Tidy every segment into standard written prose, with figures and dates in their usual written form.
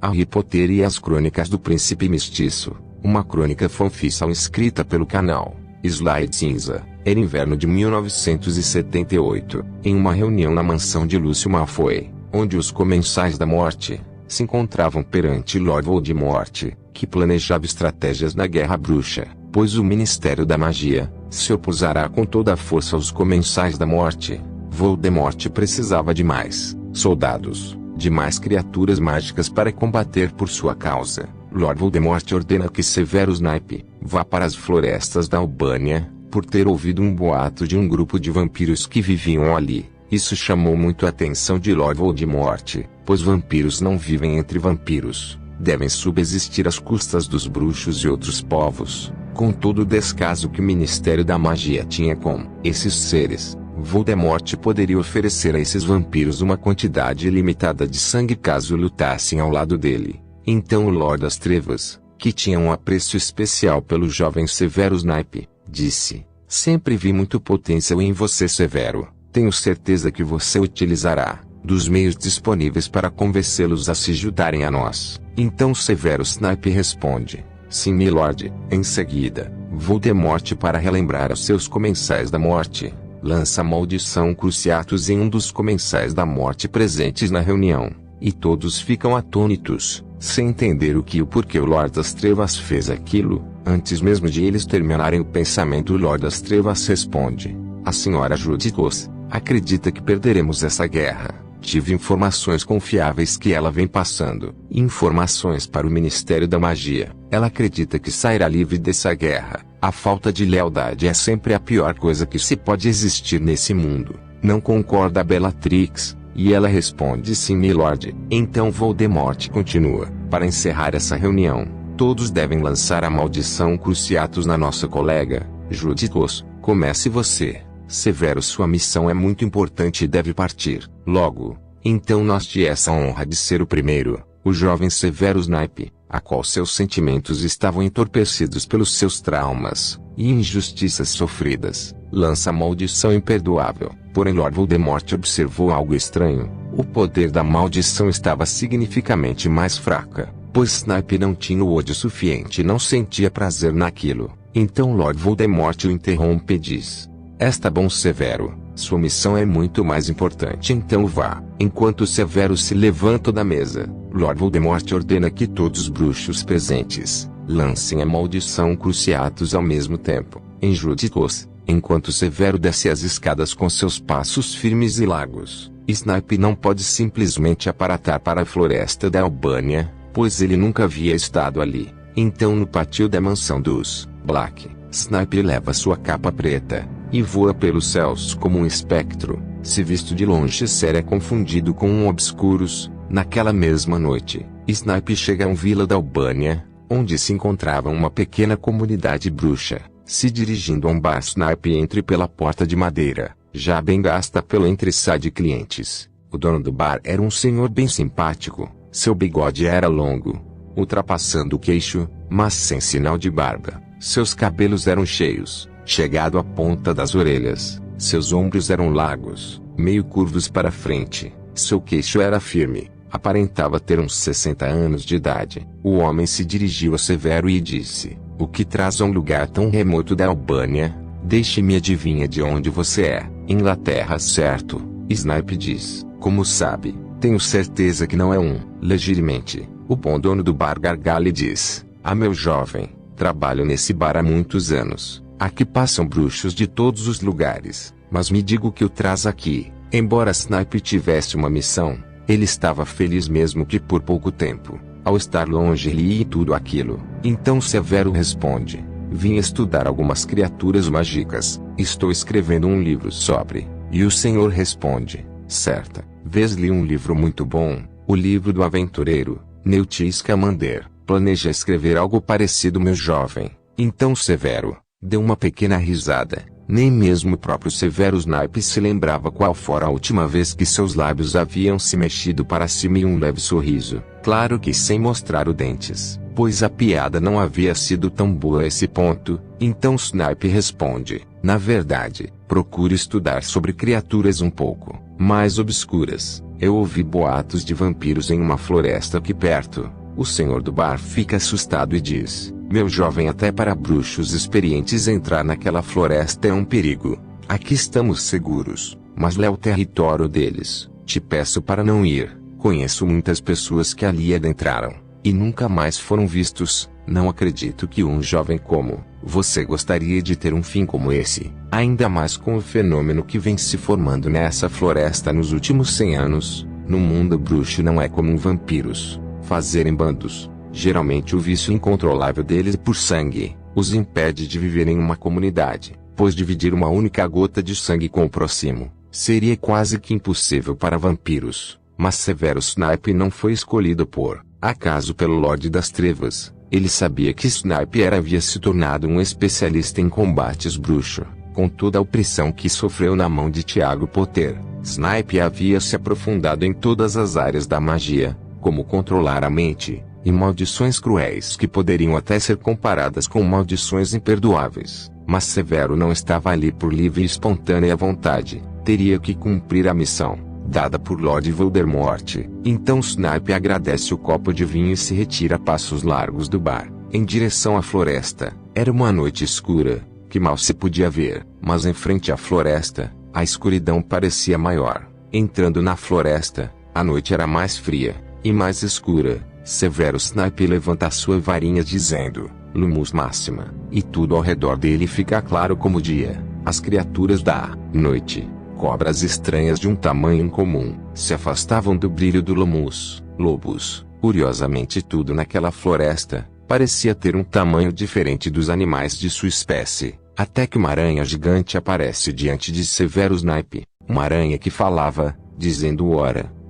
Harry Potter e as Crônicas do Príncipe Mestiço, uma crônica fanfiction escrita pelo canal Slide Cinza. Era inverno de 1978, em uma reunião na mansão de Lúcio Malfoy, onde os Comensais da Morte se encontravam perante Lord Voldemort, que planejava estratégias na Guerra Bruxa, pois o Ministério da Magia se opusará com toda a força aos Comensais da Morte. Voldemort precisava de mais soldados, de mais criaturas mágicas para combater por sua causa. Lord Voldemort ordena que Severus Snape vá para as florestas da Albânia, por ter ouvido um boato de um grupo de vampiros que viviam ali. Isso chamou muito a atenção de Lord Voldemort, pois vampiros não vivem entre vampiros, devem subsistir às custas dos bruxos e outros povos. Com todo o descaso que o Ministério da Magia tinha com esses seres, Voldemort poderia oferecer a esses vampiros uma quantidade ilimitada de sangue caso lutassem ao lado dele. Então o Lord das Trevas, que tinha um apreço especial pelo jovem Severus Snape, disse: "Sempre vi muito potencial em você, Severo. Tenho certeza que você utilizará dos meios disponíveis para convencê-los a se juntarem a nós." Então Severus Snape responde: "Sim, milord." Em seguida, Voldemort, para relembrar aos seus Comensais da Morte, lança a maldição Cruciatus em um dos Comensais da Morte presentes na reunião, e todos ficam atônitos, sem entender o que e o porquê o Lord das Trevas fez aquilo. Antes mesmo de eles terminarem o pensamento, o Lord das Trevas responde: "A senhora Judithos acredita que perderemos essa guerra. Tive informações confiáveis que ela vem passando, informações para o Ministério da Magia. Ela acredita que sairá livre dessa guerra. A falta de lealdade é sempre a pior coisa que se pode existir nesse mundo. Não concorda, Bellatrix?" E ela responde: "Sim, milord." Então Voldemort continua: "Para encerrar essa reunião, todos devem lançar a maldição Cruciatus na nossa colega, Judithos. Comece você, Severo. Sua missão é muito importante e deve partir logo. Então nós te essa honra de ser o primeiro." O jovem Severus Snape, a qual seus sentimentos estavam entorpecidos pelos seus traumas e injustiças sofridas, lança a maldição imperdoável. Porém Lord Voldemort observou algo estranho. O poder da maldição estava significativamente mais fraca, pois Snape não tinha o ódio suficiente e não sentia prazer naquilo. Então Lord Voldemort o interrompe e diz: "Está bom, Severo. Sua missão é muito mais importante, então vá." Enquanto Severo se levanta da mesa, Lord Voldemort ordena que todos os bruxos presentes lancem a maldição Cruciatus ao mesmo tempo em Judithos. Enquanto Severo desce as escadas com seus passos firmes e largos, Snape não pode simplesmente aparatar para a floresta da Albânia, pois ele nunca havia estado ali. Então no pátio da mansão dos Black, Snape leva sua capa preta e voa pelos céus como um espectro. Se visto de longe seria confundido com um obscuros. Naquela mesma noite, Snape chega a uma vila da Albânia, onde se encontrava uma pequena comunidade bruxa. Se dirigindo a um bar, Snape entra pela porta de madeira, já bem gasta pelo entre-sai de clientes. O dono do bar era um senhor bem simpático. Seu bigode era longo, ultrapassando o queixo, mas sem sinal de barba. Seus cabelos eram cheios, chegado à ponta das orelhas. Seus ombros eram largos, meio curvos para frente. Seu queixo era firme, aparentava ter uns 60 anos de idade. O homem se dirigiu a Severo e disse: "O que traz a um lugar tão remoto da Albânia? Deixe-me adivinhar de onde você é." "Inglaterra, certo?" Snape diz. "Como sabe?" "Tenho certeza que não é um." "Legitimamente." O bom dono do bar gargalha e diz: "Ah, meu jovem, trabalho nesse bar há muitos anos. Aqui passam bruxos de todos os lugares, mas me diga o que o traz aqui." Embora Snape tivesse uma missão, ele estava feliz mesmo que por pouco tempo. Ao estar longe ele e tudo aquilo. Então Severo responde: "Vim estudar algumas criaturas mágicas. Estou escrevendo um livro sobre." E o senhor responde: "Certa vez li um livro muito bom, o livro do aventureiro, Newt Scamander. Planeja escrever algo parecido, meu jovem." Então Severo deu uma pequena risada. Nem mesmo o próprio Severus Snape se lembrava qual fora a última vez que seus lábios haviam se mexido para cima em um leve sorriso. Claro que sem mostrar os dentes, pois a piada não havia sido tão boa a esse ponto. Então Snape responde: "Na verdade, procure estudar sobre criaturas um pouco mais obscuras. Eu ouvi boatos de vampiros em uma floresta aqui perto. O senhor do bar fica assustado e diz: meu jovem, até para bruxos experientes entrar naquela floresta é um perigo. Aqui estamos seguros, mas lá é o território deles. Te peço para não ir. Conheço muitas pessoas que ali adentraram e nunca mais foram vistos. Não acredito que um jovem como você gostaria de ter um fim como esse, ainda mais com o fenômeno que vem se formando nessa floresta nos últimos 100 anos. No mundo bruxo não é comum vampiros fazerem bandos. Geralmente o vício incontrolável deles por sangue os impede de viver em uma comunidade, pois dividir uma única gota de sangue com o próximo seria quase que impossível para vampiros. Mas Severus Snape não foi escolhido por acaso pelo Lorde das Trevas. Ele sabia que Snape havia se tornado um especialista em combates bruxo. Com toda a opressão que sofreu na mão de Tiago Potter, Snape havia se aprofundado em todas as áreas da magia, como controlar a mente, e maldições cruéis que poderiam até ser comparadas com maldições imperdoáveis. Mas Severo não estava ali por livre e espontânea vontade. Teria que cumprir a missão dada por Lord Voldemort. Então Snape agradece o copo de vinho e se retira a passos largos do bar, em direção à floresta. Era uma noite escura, que mal se podia ver, mas em frente à floresta, a escuridão parecia maior. Entrando na floresta, a noite era mais fria e mais escura. Severus Snape levanta sua varinha dizendo: Lumus Máxima, e tudo ao redor dele fica claro como dia. As criaturas da noite, cobras estranhas de um tamanho incomum, se afastavam do brilho do Lumus. Lobos, curiosamente tudo naquela floresta parecia ter um tamanho diferente dos animais de sua espécie, até que uma aranha gigante aparece diante de Severus Snape. Uma aranha que falava, dizendo: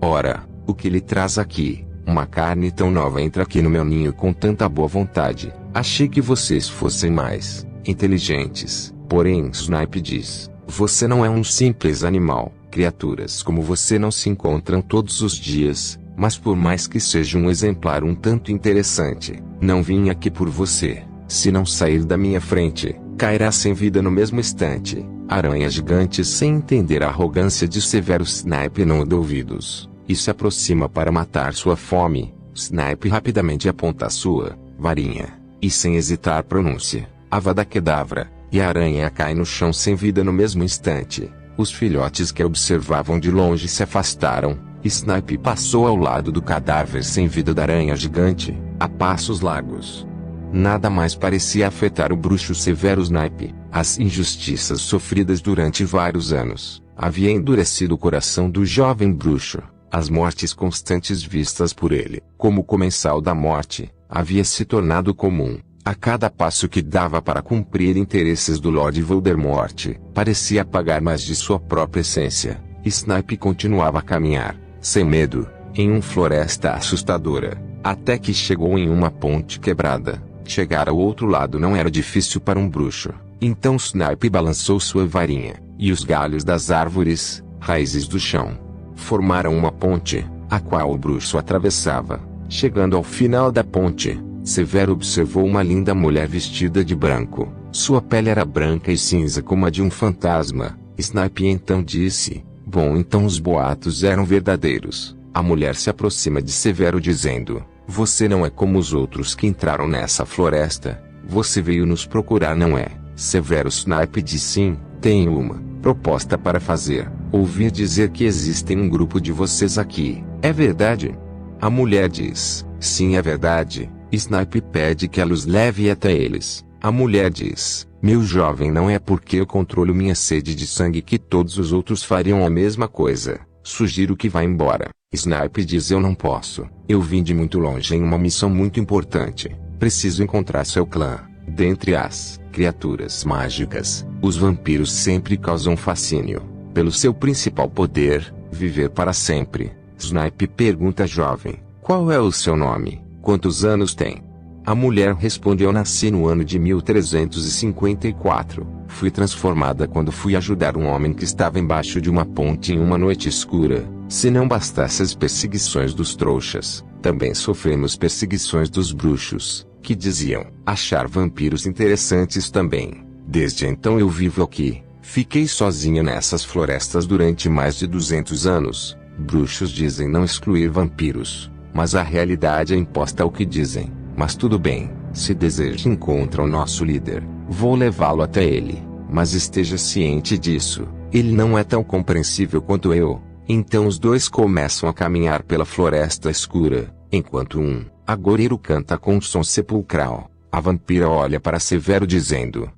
ora, o que lhe traz aqui? Uma carne tão nova entra aqui no meu ninho com tanta boa vontade. Achei que vocês fossem mais inteligentes. Porém, Snape diz: você não é um simples animal. Criaturas como você não se encontram todos os dias. Mas por mais que seja um exemplar um tanto interessante, não vim aqui por você. Se não sair da minha frente, cairá sem vida no mesmo instante. A aranha gigante, sem entender a arrogância de Severus Snape, não deu ouvidos e se aproxima para matar sua fome. Snape rapidamente aponta a sua varinha e, sem hesitar, pronuncia Avada Kedavra, e a aranha cai no chão sem vida no mesmo instante. Os filhotes que a observavam de longe se afastaram. Snape passou ao lado do cadáver sem vida da aranha gigante, a passos largos. Nada mais parecia afetar o bruxo Severus Snape. As injustiças sofridas durante vários anos havia endurecido o coração do jovem bruxo. As mortes constantes vistas por ele, como o comensal da morte, havia se tornado comum. A cada passo que dava para cumprir interesses do Lord Voldemort, parecia apagar mais de sua própria essência. Snape continuava a caminhar, sem medo, em uma floresta assustadora, até que chegou em uma ponte quebrada. Chegar ao outro lado não era difícil para um bruxo. Então Snape balançou sua varinha, e os galhos das árvores, raízes do chão, formaram uma ponte, a qual o bruxo atravessava. Chegando ao final da ponte, Severo observou uma linda mulher vestida de branco. Sua pele era branca e cinza como a de um fantasma. Snape então disse: bom, então os boatos eram verdadeiros. A mulher se aproxima de Severo dizendo: você não é como os outros que entraram nessa floresta. Você veio nos procurar, não é? Severus Snape diz: sim, tenho uma proposta para fazer. Ouvi dizer que existem um grupo de vocês aqui. É verdade? A mulher diz: sim, é verdade. Snape pede que ela os leve até eles. A mulher diz: meu jovem, não é porque eu controlo minha sede de sangue que todos os outros fariam a mesma coisa. Sugiro que vá embora. Snape diz: eu não posso. Eu vim de muito longe em uma missão muito importante. Preciso encontrar seu clã. Dentre as criaturas mágicas, os vampiros sempre causam fascínio pelo seu principal poder, viver para sempre. Snape pergunta: jovem, qual é o seu nome? Quantos anos tem? A mulher responde: eu nasci no ano de 1354. Fui transformada quando fui ajudar um homem que estava embaixo de uma ponte em uma noite escura. Se não bastasse as perseguições dos trouxas, também sofremos perseguições dos bruxos, que diziam achar vampiros interessantes também. Desde então eu vivo aqui. Fiquei sozinha nessas florestas durante mais de 200 anos. Bruxos dizem não excluir vampiros, mas a realidade é imposta ao que dizem. Mas tudo bem, se deseja encontrar o nosso líder, vou levá-lo até ele. Mas esteja ciente disso, ele não é tão compreensível quanto eu. Então os dois começam a caminhar pela floresta escura, enquanto um agoureiro canta com um som sepulcral. A vampira olha para Severo dizendo,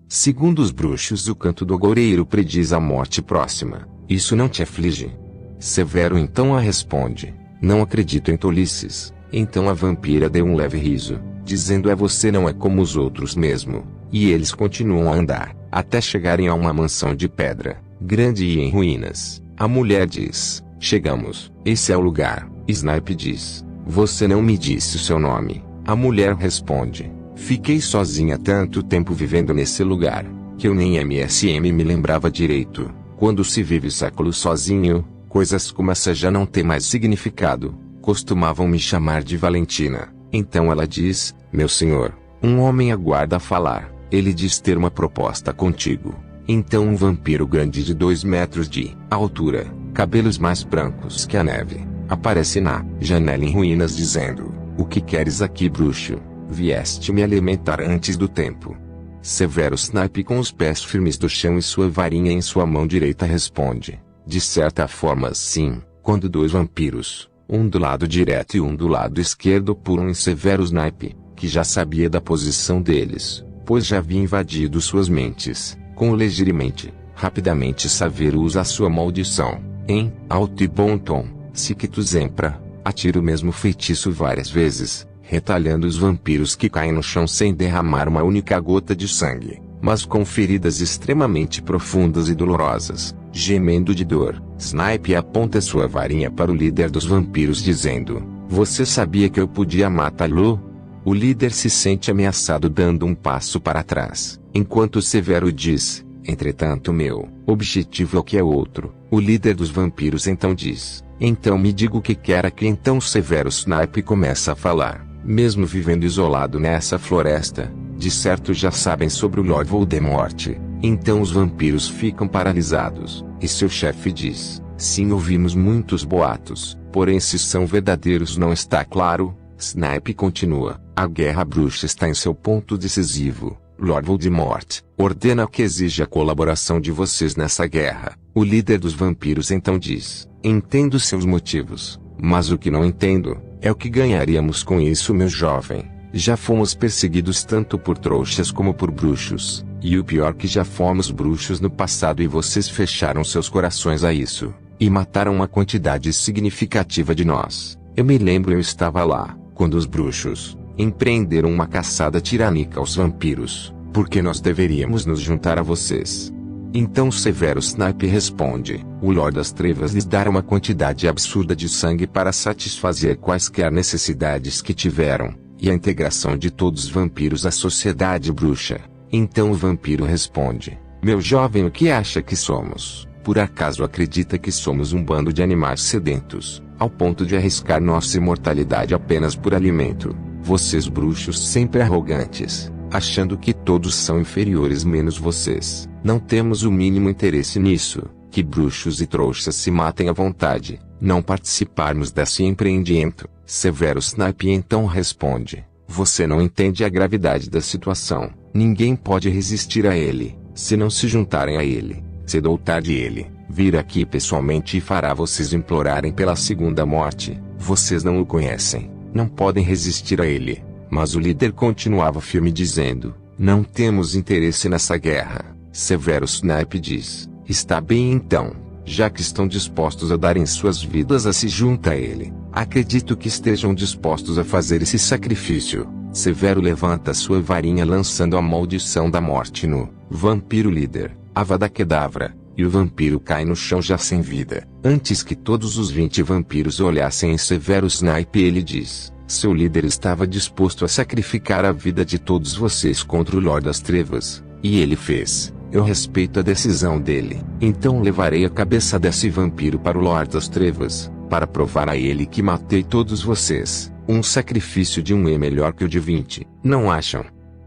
segundo os bruxos, o canto do agoureiro prediz a morte próxima. Isso não te aflige? Severo então a responde, não acredito em tolices. Então a vampira deu um leve riso, dizendo, você não é como os outros mesmo. E eles continuam a andar, até chegarem a uma mansão de pedra, grande e em ruínas. A mulher diz, chegamos, esse é o lugar. Snipe diz, você não me disse o seu nome. A mulher responde, fiquei sozinha tanto tempo vivendo nesse lugar, que eu nem MSM me lembrava direito. Quando se vive séculos sozinho, coisas como essa já não têm mais significado. Costumavam me chamar de Valentina. Então ela diz, meu senhor, um homem aguarda falar. Ele diz ter uma proposta contigo. Então um vampiro grande de 2 metros de altura, cabelos mais brancos que a neve, aparece na janela em ruínas dizendo, o que queres aqui, bruxo? Vieste me alimentar antes do tempo. Severo Snipe, com os pés firmes do chão e sua varinha em sua mão direita, responde, de certa forma sim. Quando 2 vampiros, um do lado direito e um do lado esquerdo, pulam em Severo Snipe, que já sabia da posição deles, pois já havia invadido suas mentes. Com ligeiramente, rapidamente Severo usa a sua maldição, em alto e bom tom, Sictus Empra, atira o mesmo feitiço várias vezes, retalhando os vampiros que caem no chão sem derramar uma única gota de sangue, mas com feridas extremamente profundas e dolorosas. Gemendo de dor, Snipe aponta sua varinha para o líder dos vampiros dizendo, você sabia que eu podia matá-lo? O líder se sente ameaçado, dando um passo para trás, enquanto Severo diz, entretanto meu objetivo é o que é outro. O líder dos vampiros então diz, então me diga o que quer aqui. Então Severo Snipe começa a falar, mesmo vivendo isolado nessa floresta, de certo já sabem sobre o Lord Voldemort. Então os vampiros ficam paralisados, e seu chefe diz, sim, ouvimos muitos boatos, porém se são verdadeiros não está claro. Snipe continua, a guerra bruxa está em seu ponto decisivo. Lord Voldemort ordena que exija a colaboração de vocês nessa guerra. O líder dos vampiros então diz, entendo seus motivos, mas o que não entendo, é o que ganharíamos com isso, meu jovem. Já fomos perseguidos tanto por trouxas como por bruxos, e o pior que já fomos bruxos no passado e vocês fecharam seus corações a isso, e mataram uma quantidade significativa de nós. Eu me lembro, eu estava lá, quando os bruxos empreenderam uma caçada tirânica aos vampiros, porque nós deveríamos nos juntar a vocês. Então Severo Snipe responde, o Lord das Trevas lhes dará uma quantidade absurda de sangue para satisfazer quaisquer necessidades que tiveram, e a integração de todos os vampiros à sociedade bruxa. Então o vampiro responde, meu jovem, o que acha que somos? Por acaso acredita que somos um bando de animais sedentos, ao ponto de arriscar nossa imortalidade apenas por alimento? Vocês bruxos sempre arrogantes, achando que todos são inferiores menos vocês. Não temos o mínimo interesse nisso, que bruxos e trouxas se matem à vontade, não participarmos desse empreendimento. Severo Snipe então responde, você não entende a gravidade da situação. Ninguém pode resistir a ele, se não se juntarem a ele. Cedo ou tarde ele virá aqui pessoalmente e fará vocês implorarem pela segunda morte. Vocês não o conhecem, não podem resistir a ele. Mas o líder continuava firme dizendo, não temos interesse nessa guerra. Severo Snipe diz, está bem então, já que estão dispostos a darem suas vidas a se juntar a ele, acredito que estejam dispostos a fazer esse sacrifício. Severo levanta sua varinha lançando a maldição da morte no vampiro líder, Avada Kedavra, e o vampiro cai no chão já sem vida. Antes que todos os 20 vampiros olhassem em Severo Snipe, ele diz, seu líder estava disposto a sacrificar a vida de todos vocês contra o Lord das Trevas, e ele fez. Eu respeito a decisão dele. Então levarei a cabeça desse vampiro para o Lord das Trevas, para provar a ele que matei todos vocês. Um sacrifício de um é melhor que o de 20, não acham?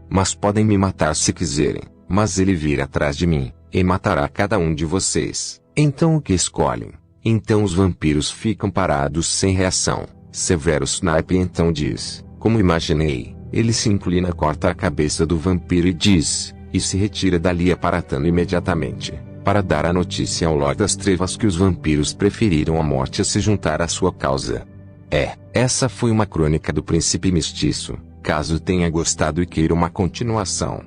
Mas podem me matar se quiserem, mas ele virá atrás de mim, e matará cada um de vocês. Então o que escolhem? Então os vampiros ficam parados sem reação. Severus Snape então diz: como imaginei. Ele se inclina, corta a cabeça do vampiro e diz, e se retira dali aparatando imediatamente, para dar a notícia ao Lord das Trevas que os vampiros preferiram a morte a se juntar à sua causa. Essa foi uma crônica do Príncipe Mestiço. Caso tenha gostado e queira uma continuação,